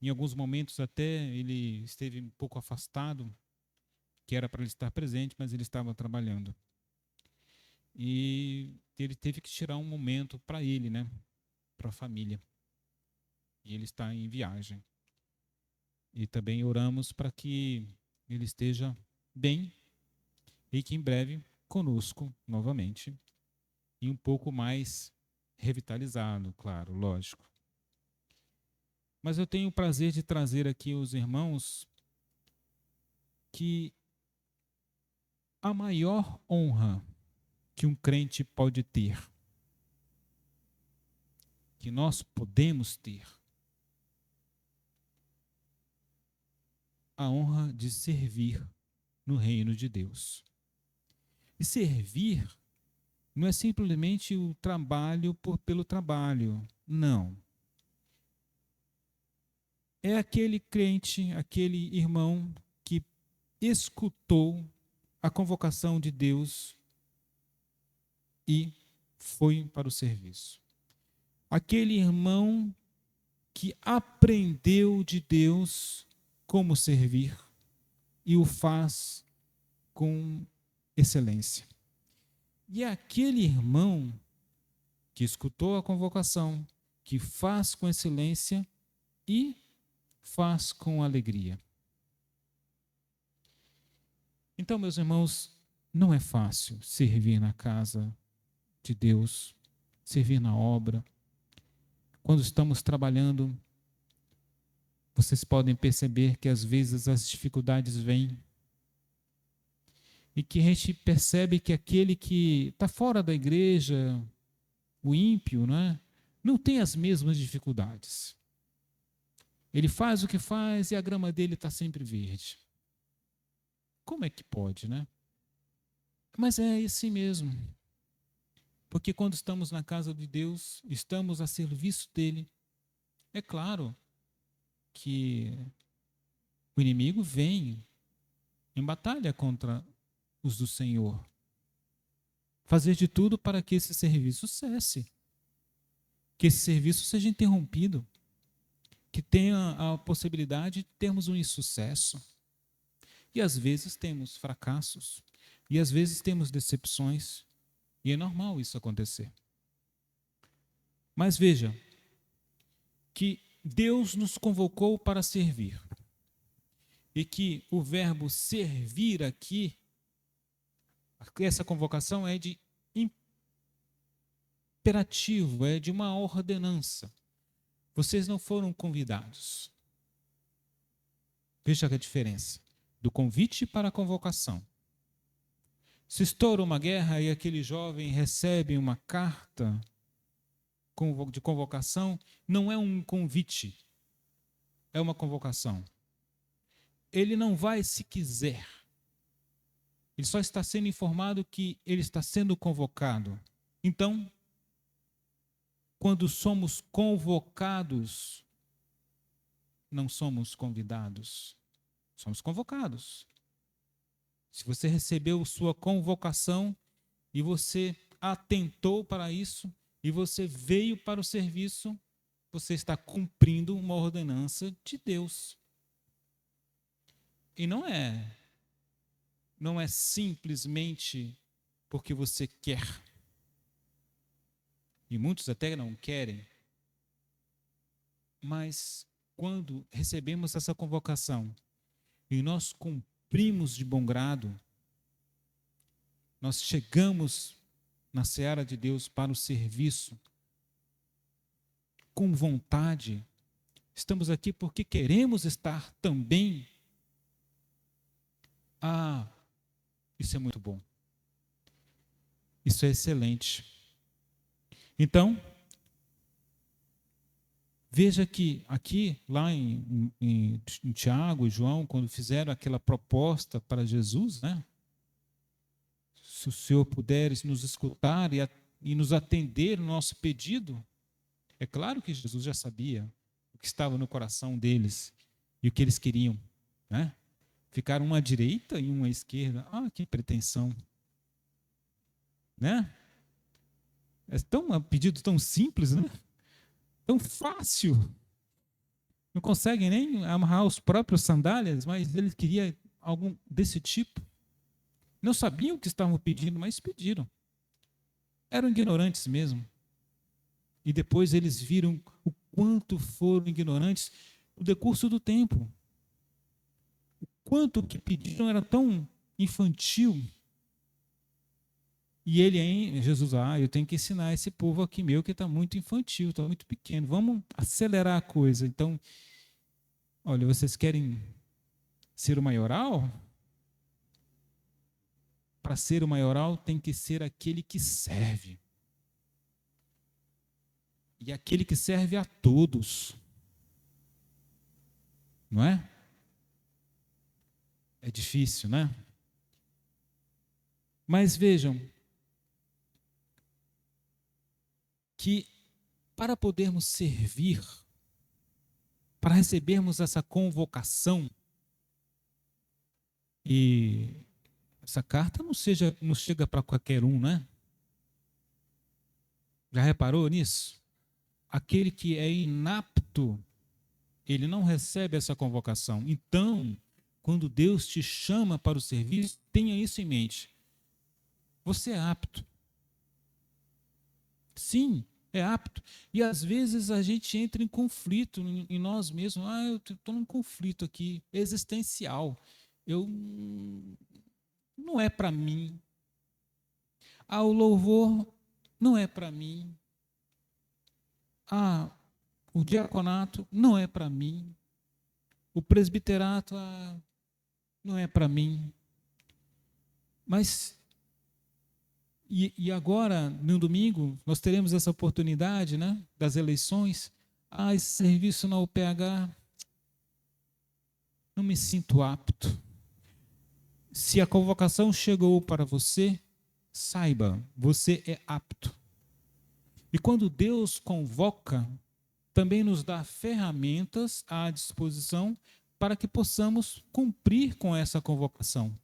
Em alguns momentos até ele esteve um pouco afastado, que era para ele estar presente, mas ele estava trabalhando. E ele teve que tirar um momento para ele, né? Para a família. E ele está em viagem. E também oramos para que ele esteja bem e que em breve conosco novamente e um pouco mais revitalizado, claro, lógico. Mas eu tenho o prazer de trazer aqui os irmãos que a maior honra que um crente pode ter, que nós podemos ter, a honra de servir no reino de Deus. E servir não é simplesmente o trabalho pelo trabalho, não. É aquele crente, aquele irmão que escutou a convocação de Deus e foi para o serviço. Aquele irmão que aprendeu de Deus como servir e o faz com excelência. E aquele irmão que escutou a convocação, que faz com excelência e faz com alegria. Então, meus irmãos, não é fácil servir na casa de Deus, servir na obra. Quando estamos trabalhando, vocês podem perceber que às vezes as dificuldades vêm e que a gente percebe que aquele que está fora da igreja, o ímpio, não tem as mesmas dificuldades. Ele faz o que faz e a grama dele está sempre verde. Como é que pode, né? Mas é assim mesmo. Porque quando estamos na casa de Deus, estamos a serviço dele. É claro que o inimigo vem em batalha contra os do Senhor. Fazer de tudo para que esse serviço cesse. Que esse serviço seja interrompido. Que tenha a possibilidade de termos um insucesso. E às vezes temos fracassos. E às vezes temos decepções. E é normal isso acontecer. Mas veja, que Deus nos convocou para servir. E que o verbo servir aqui, essa convocação é de imperativo, é de uma ordenança. Vocês não foram convidados. Veja a diferença do convite para a convocação. Se estoura uma guerra e aquele jovem recebe uma carta de convocação, não é um convite, é uma convocação. Ele não vai se quiser. Ele só está sendo informado que ele está sendo convocado. Então, quando somos convocados, não somos convidados, somos convocados. Se você recebeu sua convocação e você atentou para isso e você veio para o serviço, você está cumprindo uma ordenança de Deus. E não é simplesmente porque você quer. E muitos até não querem. Mas quando recebemos essa convocação e nós cumprimos de bom grado, nós chegamos na seara de Deus para o serviço com vontade. Estamos aqui porque queremos estar também. Isso é muito bom. Isso é excelente. Então, veja que aqui, lá em Tiago e João, quando fizeram aquela proposta para Jesus, se o Senhor puder nos escutar e nos atender no nosso pedido, é claro que Jesus já sabia o que estava no coração deles e o que eles queriam, Ficaram uma à direita e uma à esquerda. Que pretensão, É um pedido tão simples, tão fácil. Não conseguem nem amarrar os próprios sandálias, mas eles queriam algo desse tipo. Não sabiam o que estavam pedindo, mas pediram. Eram ignorantes mesmo. E depois eles viram o quanto foram ignorantes no decurso do tempo. O quanto que pediram era tão infantil. E Jesus, eu tenho que ensinar esse povo aqui meu que está muito infantil, está muito pequeno. Vamos acelerar a coisa. Então, olha, vocês querem ser o maioral? Para ser o maioral tem que ser aquele que serve. E aquele que serve a todos. Não é? É difícil, né? Mas vejam que para podermos servir, para recebermos essa convocação, e essa carta não chega para qualquer um, né? Já reparou nisso? Aquele que é inapto, ele não recebe essa convocação. Então, quando Deus te chama para o serviço, tenha isso em mente. Você é apto. Sim, é apto. E às vezes a gente entra em conflito em nós mesmos. Eu estou num conflito aqui existencial. Não é para mim. O louvor não é para mim. O diaconato não é para mim. O presbiterato não é para mim. Mas e agora, no domingo, nós teremos essa oportunidade, né, das eleições. Esse serviço na UPH, não me sinto apto. Se a convocação chegou para você, saiba, você é apto. E quando Deus convoca, também nos dá ferramentas à disposição para que possamos cumprir com essa convocação.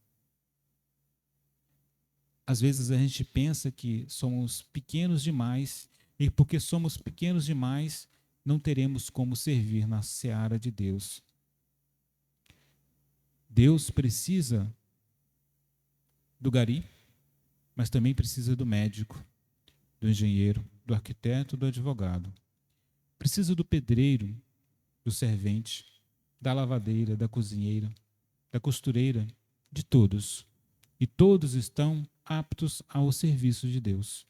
Às vezes a gente pensa que somos pequenos demais, e porque somos pequenos demais, não teremos como servir na seara de Deus. Deus precisa do gari, mas também precisa do médico, do engenheiro, do arquiteto, do advogado. Precisa do pedreiro, do servente, da lavadeira, da cozinheira, da costureira, de todos. E todos estão aptos ao serviço de Deus.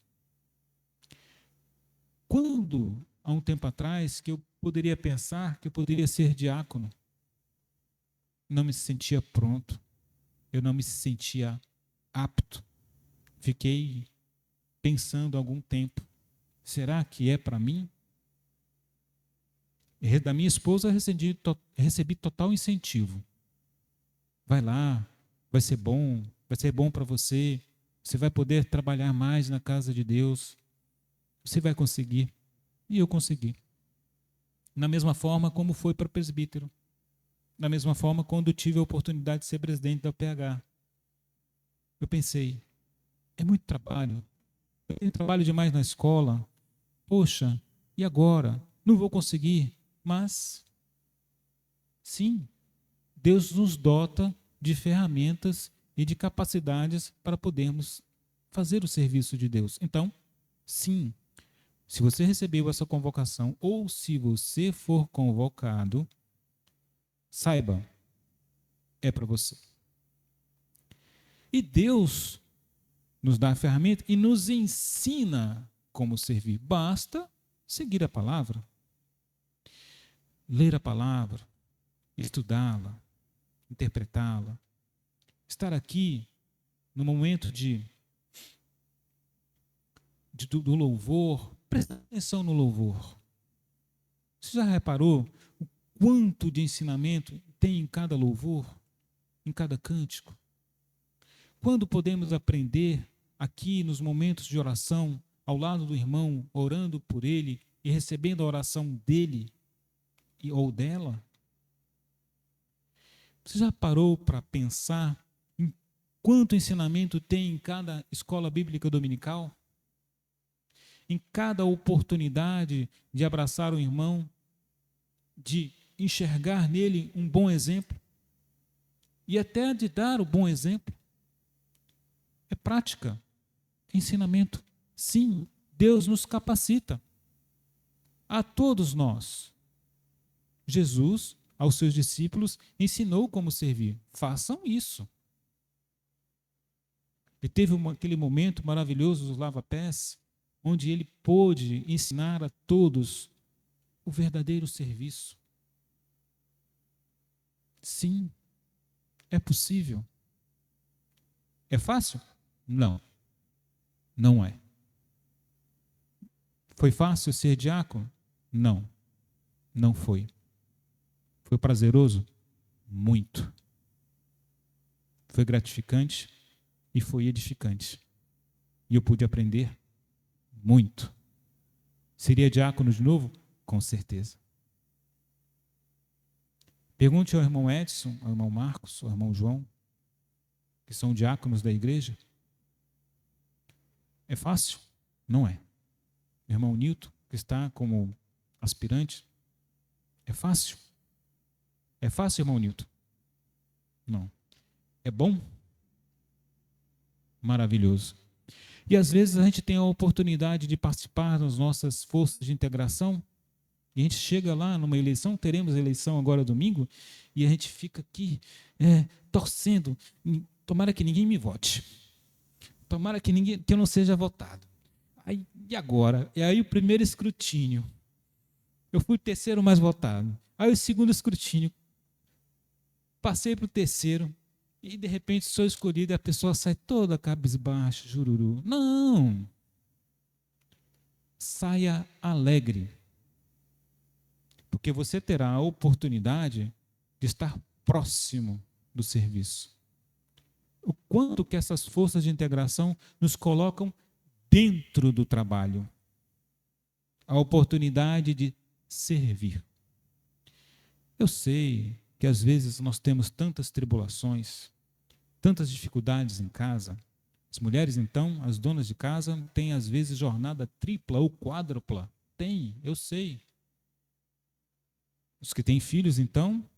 Quando, há um tempo atrás, que eu poderia pensar que eu poderia ser diácono, não me sentia pronto, eu não me sentia apto. Fiquei pensando há algum tempo, será que é para mim? E da minha esposa recebi total incentivo. Vai lá, vai ser bom para você, você vai poder trabalhar mais na casa de Deus, você vai conseguir. E eu consegui. Na mesma forma como foi para presbítero. Da mesma forma quando tive a oportunidade de ser presidente da UPH. Eu pensei, é muito trabalho, eu tenho trabalho demais na escola, poxa, e agora? Não vou conseguir. Mas, sim, Deus nos dota de ferramentas e de capacidades para podermos fazer o serviço de Deus. Então, sim, se você recebeu essa convocação ou se você for convocado, saiba, é para você. E Deus nos dá a ferramenta e nos ensina como servir. Basta seguir a palavra, ler a palavra, estudá-la, interpretá-la, estar aqui no momento do louvor, prestar atenção no louvor. Você já reparou o quanto de ensinamento tem em cada louvor, em cada cântico? Quando podemos aprender aqui nos momentos de oração, ao lado do irmão, orando por ele e recebendo a oração dele ou dela? Você já parou para pensar em quanto ensinamento tem em cada escola bíblica dominical? Em cada oportunidade de abraçar o irmão, de enxergar nele um bom exemplo e até de dar o bom exemplo. É prática, é ensinamento. Sim, Deus nos capacita. A todos nós. Jesus, aos seus discípulos, ensinou como servir. Façam isso. E teve aquele momento maravilhoso dos lava-pés, onde ele pôde ensinar a todos o verdadeiro serviço. Sim, é possível. É fácil? Não, não é. Foi fácil ser diácono? Não, não foi. Foi prazeroso? Muito. Foi gratificante e foi edificante. E eu pude aprender muito. Seria diácono de novo? Com certeza. Pergunte ao irmão Edson, ao irmão Marcos, ao irmão João, que são diáconos da igreja. É fácil? Não é. O irmão Nilton, que está como aspirante, é fácil? É fácil, irmão Nilton? Não. É bom? Maravilhoso. E às vezes a gente tem a oportunidade de participar das nossas forças de integração, e a gente chega lá numa eleição, teremos eleição agora domingo, e a gente fica aqui torcendo, tomara que ninguém me vote, tomara que eu não seja votado. Aí, e agora? E aí o primeiro escrutínio, eu fui o terceiro mais votado. Aí o segundo escrutínio, passei para o terceiro, e de repente sou escolhido e a pessoa sai toda cabisbaixa, jururu. Não! Saia alegre, porque você terá a oportunidade de estar próximo do serviço. O quanto que essas forças de integração nos colocam dentro do trabalho. A oportunidade de servir. Eu sei que às vezes nós temos tantas tribulações, tantas dificuldades em casa. As mulheres, então, as donas de casa, têm às vezes jornada tripla ou quádrupla. Tem, eu sei. Os que têm filhos, então,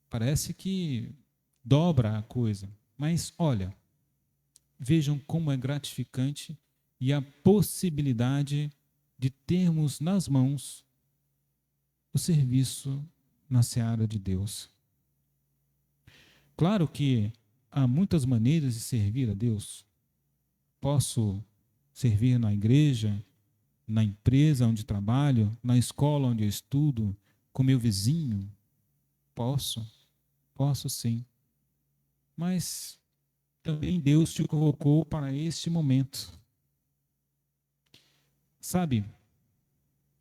parece que dobra a coisa. Mas, olha, vejam como é gratificante e a possibilidade de termos nas mãos o serviço na seara de Deus. Claro que há muitas maneiras de servir a Deus. Posso servir na igreja, na empresa onde trabalho, na escola onde eu estudo, com meu vizinho. Posso sim. Mas também Deus te convocou para este momento. Sabe,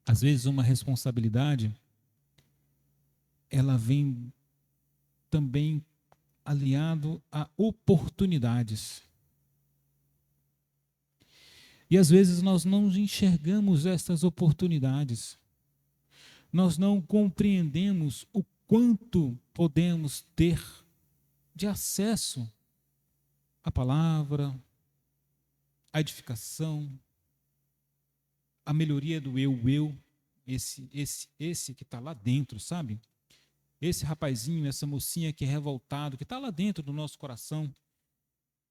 às vezes uma responsabilidade, ela vem também aliado a oportunidades. E às vezes nós não enxergamos estas oportunidades. Nós não compreendemos o quanto podemos ter de acesso à palavra, à edificação, à melhoria do eu, esse que está lá dentro, sabe? Esse rapazinho, essa mocinha que é revoltado, que está lá dentro do nosso coração,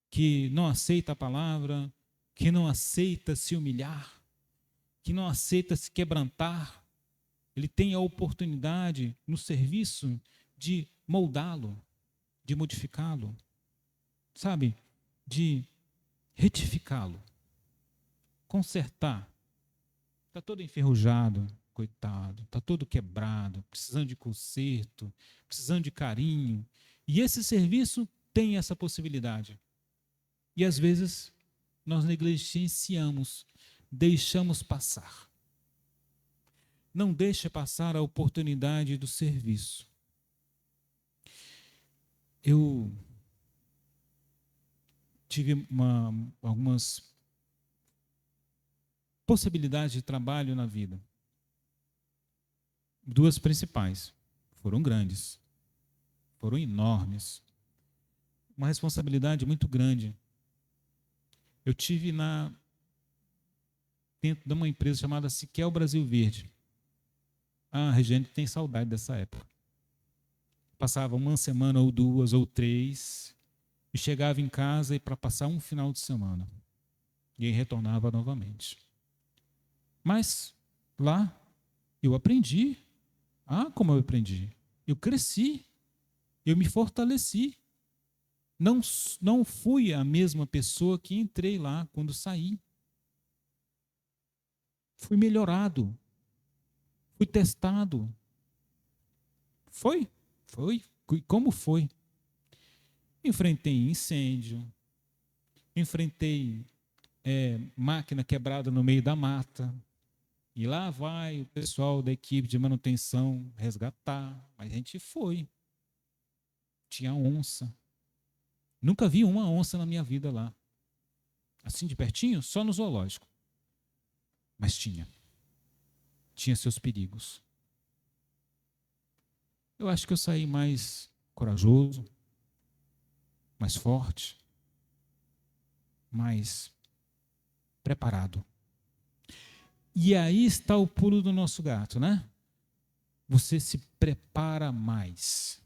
que não aceita a palavra, que não aceita se humilhar, que não aceita se quebrantar, ele tem a oportunidade no serviço de moldá-lo, de modificá-lo, sabe? De retificá-lo, consertar. Está todo enferrujado, coitado, está todo quebrado, precisando de conserto, precisando de carinho. E esse serviço tem essa possibilidade. E às vezes nós negligenciamos, deixamos passar. Não deixe passar a oportunidade do serviço. Eu tive algumas possibilidades de trabalho na vida. Duas principais. Foram grandes. Foram enormes. Uma responsabilidade muito grande. Eu tive dentro de uma empresa chamada Siquel Brasil Verde. A Regiane tem saudade dessa época. passava uma semana ou 2 ou 3, e chegava em casa e para passar um final de semana. E aí retornava novamente. Mas lá eu aprendi. Ah, como eu aprendi? Eu cresci, eu me fortaleci. Não fui a mesma pessoa que entrei lá quando saí. Fui melhorado, fui testado. Foi. Como foi? Enfrentei incêndio, enfrentei máquina quebrada no meio da mata. E lá vai o pessoal da equipe de manutenção resgatar. Mas a gente foi. Tinha onça. Nunca vi uma onça na minha vida lá. Assim de pertinho, só no zoológico. Mas tinha. Tinha seus perigos. Eu acho que eu saí mais corajoso, mais forte, mais preparado. E aí está o pulo do nosso gato, né? Você se prepara mais.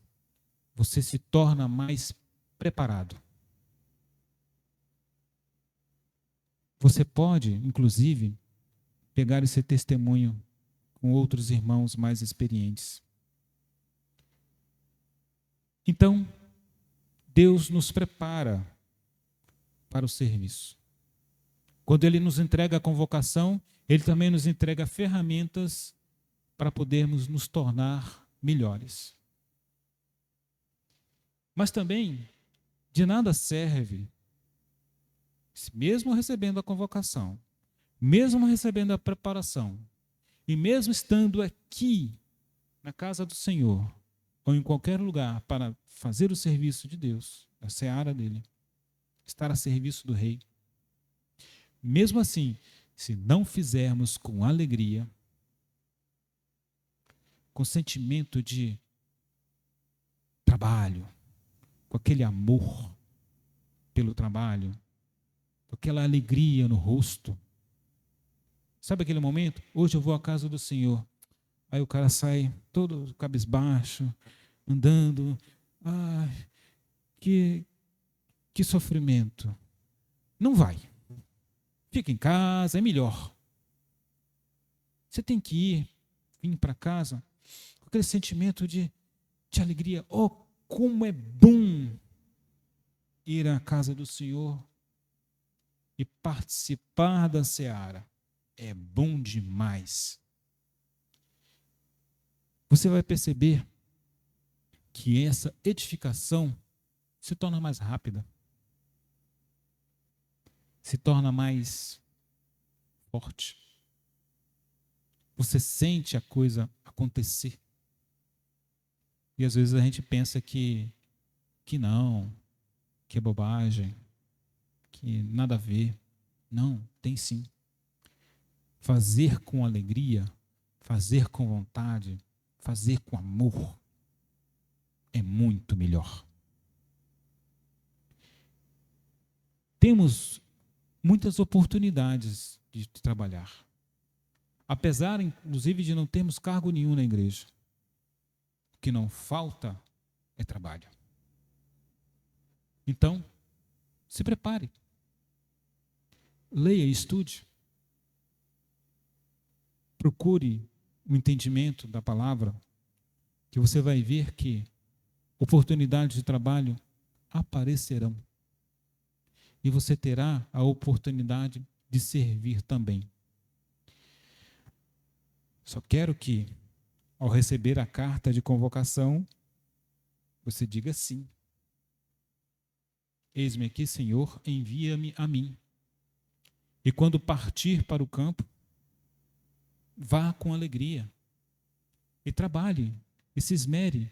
Você se torna mais preparado. Você pode, inclusive, pegar esse testemunho com outros irmãos mais experientes. Então, Deus nos prepara para o serviço. Quando Ele nos entrega a convocação, Ele também nos entrega ferramentas para podermos nos tornar melhores. Mas também, de nada serve, mesmo recebendo a convocação, mesmo recebendo a preparação, e mesmo estando aqui, na casa do Senhor, ou em qualquer lugar, para fazer o serviço de Deus, a seara dele, estar a serviço do Rei. Mesmo assim, se não fizermos com alegria, com sentimento de trabalho, com aquele amor pelo trabalho, com aquela alegria no rosto, sabe aquele momento? Hoje eu vou à casa do Senhor. Aí o cara sai todo cabisbaixo, andando. Ai, que sofrimento. Não vai. Fica em casa, é melhor. Você tem que vir para casa com aquele sentimento de alegria. Oh, como é bom ir à casa do Senhor e participar da seara. É bom demais. Você vai perceber que essa edificação se torna mais rápida, se torna mais forte. Você sente a coisa acontecer. E às vezes a gente pensa que não, que é bobagem, que nada a ver. Não, tem sim. Fazer com alegria, fazer com vontade, fazer com amor é muito melhor. Temos muitas oportunidades de trabalhar. Apesar, inclusive, de não termos cargo nenhum na igreja. O que não falta é trabalho. Então, se prepare. Leia e estude. Procure o entendimento da palavra, que você vai ver que oportunidades de trabalho aparecerão. E você terá a oportunidade de servir também. Só quero que, ao receber a carta de convocação, você diga sim. Eis-me aqui, Senhor, envia-me a mim. E quando partir para o campo, vá com alegria. E trabalhe, e se esmere.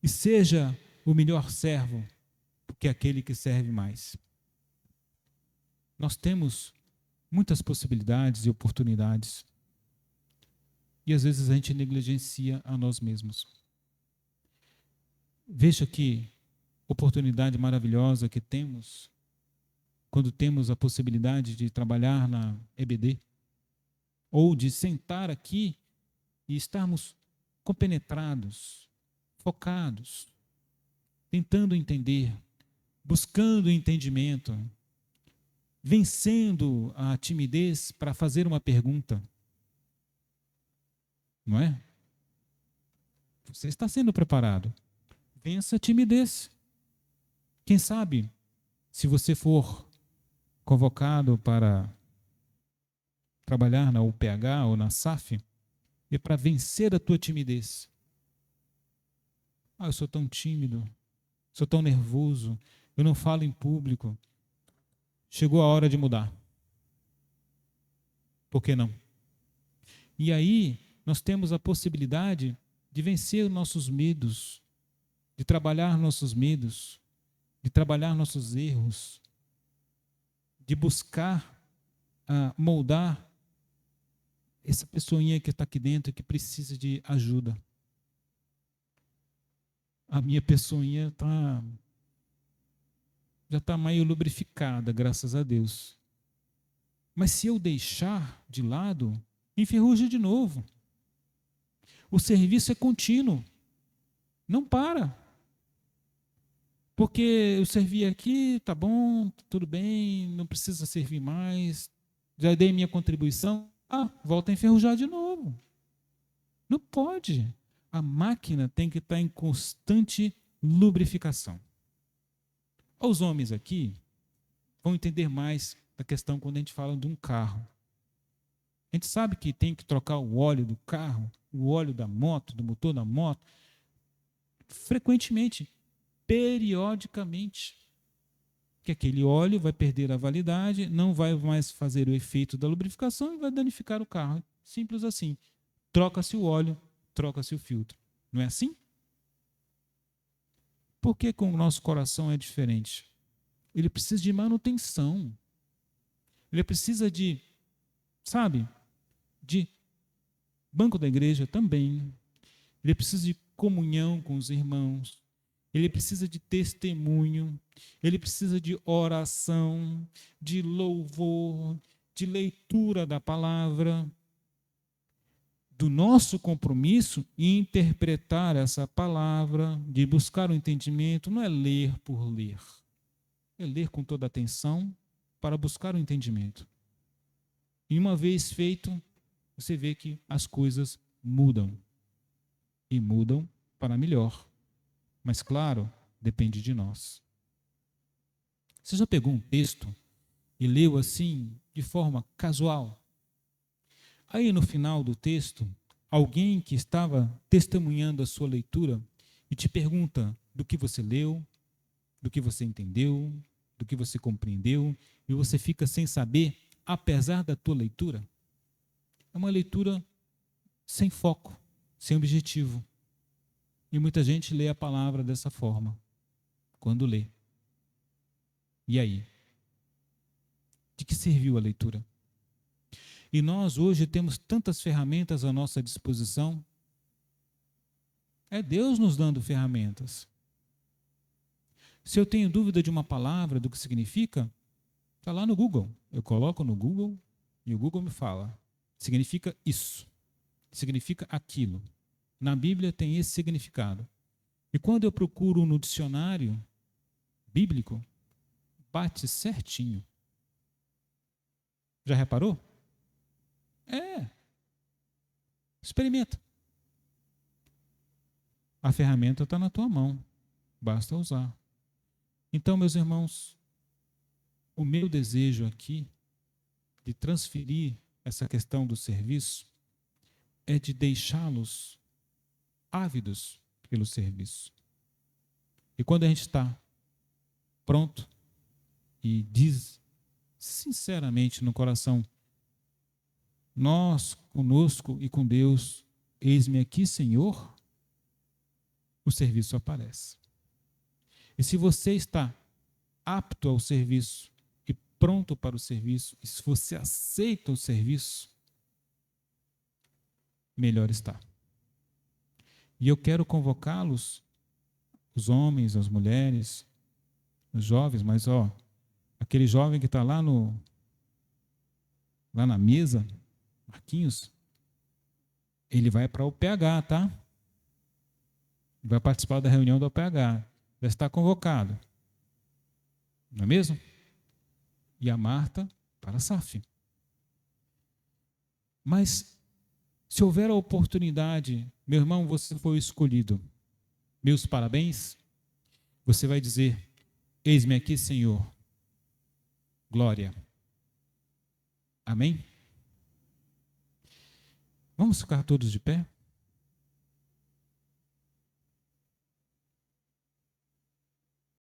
E seja o melhor servo, porque é aquele que serve mais. Nós temos muitas possibilidades e oportunidades. E às vezes a gente negligencia a nós mesmos. Veja que oportunidade maravilhosa que temos quando temos a possibilidade de trabalhar na EBD, ou de sentar aqui e estarmos compenetrados, focados, tentando entender, buscando entendimento, vencendo a timidez para fazer uma pergunta. Não é? Você está sendo preparado. Vença a timidez. Quem sabe, se você for convocado para trabalhar na UPH ou na SAF, é para vencer a tua timidez. Eu sou tão tímido, sou tão nervoso, eu não falo em público. Chegou a hora de mudar. Por que não? E aí, nós temos a possibilidade de vencer nossos medos, de trabalhar nossos medos, de trabalhar nossos erros, de buscar moldar essa pessoinha que está aqui dentro que precisa de ajuda. A minha pessoinha já está meio lubrificada, graças a Deus. Mas se eu deixar de lado, enferruja de novo. O serviço é contínuo. Não para. Porque eu servi aqui, tá bom, tudo bem, não precisa servir mais, já dei minha contribuição, volta a enferrujar de novo. Não pode. A máquina tem que estar em constante lubrificação. Os homens aqui vão entender mais da questão quando a gente fala de um carro. A gente sabe que tem que trocar o óleo do carro, o óleo da moto, do motor da moto, frequentemente, periodicamente. Que aquele óleo vai perder a validade, não vai mais fazer o efeito da lubrificação e vai danificar o carro. Simples assim. Troca-se o óleo, troca-se o filtro. Não é assim? Por que com o nosso coração é diferente? Ele precisa de manutenção. Ele precisa de, de banco da igreja também. Ele precisa de comunhão com os irmãos. Ele precisa de testemunho. Ele precisa de oração, de louvor, de leitura da palavra. Do nosso compromisso em interpretar essa palavra, de buscar o entendimento, não é ler por ler. É ler com toda atenção para buscar o entendimento. E uma vez feito, você vê que as coisas mudam. E mudam para melhor. Mas, claro, depende de nós. Você já pegou um texto e leu assim, de forma casual? Aí, no final do texto, alguém que estava testemunhando a sua leitura e te pergunta do que você leu, do que você entendeu, do que você compreendeu, e você fica sem saber, apesar da tua leitura. É uma leitura sem foco, sem objetivo. E muita gente lê a palavra dessa forma, quando lê. E aí? De que serviu a leitura? E nós hoje temos tantas ferramentas à nossa disposição. É Deus nos dando ferramentas. Se eu tenho dúvida de uma palavra, do que significa, está lá no Google. Eu coloco no Google e o Google me fala. Significa isso. Significa aquilo. Na Bíblia tem esse significado. E quando eu procuro no dicionário bíblico, bate certinho. Já reparou? Experimenta. A ferramenta está na tua mão. Basta usar. Então, meus irmãos, o meu desejo aqui de transferir essa questão do serviço é de deixá-los ávidos pelo serviço. E quando a gente está pronto e diz sinceramente no coração, nós conosco e com Deus, eis-me aqui, Senhor, o serviço aparece. E se você está apto ao serviço e pronto para o serviço, e se você aceita o serviço, melhor está. E eu quero convocá-los, os homens, as mulheres, os jovens, mas aquele jovem que está lá na mesa, Marquinhos, ele vai para o PH, tá? vai participar da reunião do OPH, vai estar convocado. Não é mesmo? E a Marta para a SAF. Mas, se houver a oportunidade, meu irmão, você foi escolhido. Meus parabéns. Você vai dizer: eis-me aqui, Senhor. Glória. Amém? Vamos ficar todos de pé?